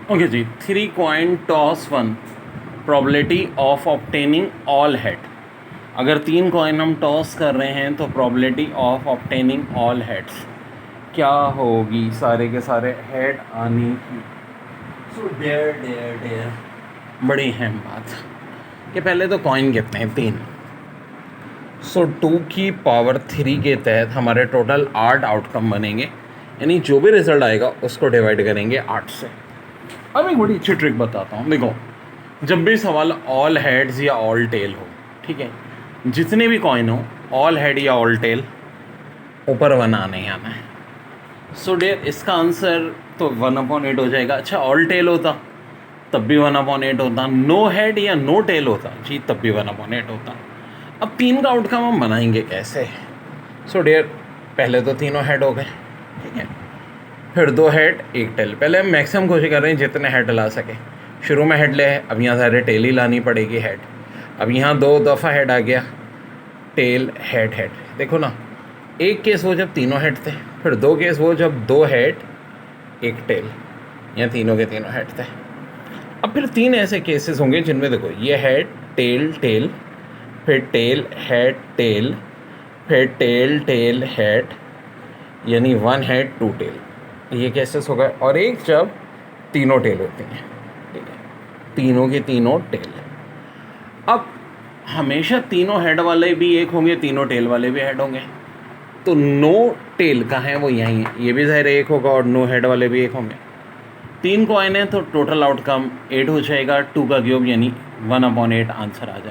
Okay जी, 3 coin toss 1, probability of obtaining all head. अगर 3 coin हम टॉस कर रहे हैं तो probability of obtaining all heads क्या होगी? सारे के सारे हेड आने की। सो डेयर डेयर डेयर, बड़ी अहम बात कि पहले तो कॉइन कितने हैं? 3। सो 2 की पावर 3 के तहत हमारे टोटल 8 आउटकम बनेंगे, यानी जो भी रिजल्ट आएगा उसको डिवाइड करेंगे 8 से। अब एक बड़ी अच्छी ट्रिक बताता हूँ। देखो, जब भी सवाल ऑल हेड्स या ऑल टेल हो, ठीक है, जितने भी कॉइन हो, ऑल हेड या ऑल टेल, ऊपर 1 आना ही आना है। सो डेयर, इसका आंसर तो 1/8 हो जाएगा। अच्छा, ऑल टेल होता तब भी 1/8 होता, नो हेड या नो टेल होता जी तब भी 1/8 होता। अब 3 का आउटकम हम बनाएंगे कैसे? सो डेयर, पहले तो तीनों हेड हो गए, ठीक है, फिर 2 हेड 1 टेल। पहले हम मैक्सिमम कोशिश कर रहे हैं जितने हेड ला सके। शुरू में हेड ले है, अब यहाँ सारे टेल ही लानी पड़ेगी हेड। अब यहाँ 2 दफ़ा हेड आ गया, टेल हेड हेड। देखो ना, एक केस वो जब तीनों हेड थे, फिर 2 केस वो जब 2 हेड 1 टेल, यहाँ तीनों के तीनों हेड थे। अब फिर 3 ऐसे केसेस होंगे जिनमें देखो ये हेड टेल टेल, फिर टेल हेड टेल, फिर टेल टेल हेड, यानी 1 हेड 2 टेल। ये केसेस हो गए। और एक जब तीनों टेल होती हैं, ठीक है, तीनों के तीनों टेल। अब हमेशा तीनों हेड वाले भी एक होंगे, तीनों टेल वाले भी हेड होंगे। तो नो टेल कहाँ है? वो यहीं है। ये भी ज़ाहिर एक होगा और नो हेड वाले भी एक होंगे। 3 कॉइन है तो टोटल आउटकम 8 हो जाएगा। 2 का क्यूब यानी 1/8 आंसर आ जाएगा।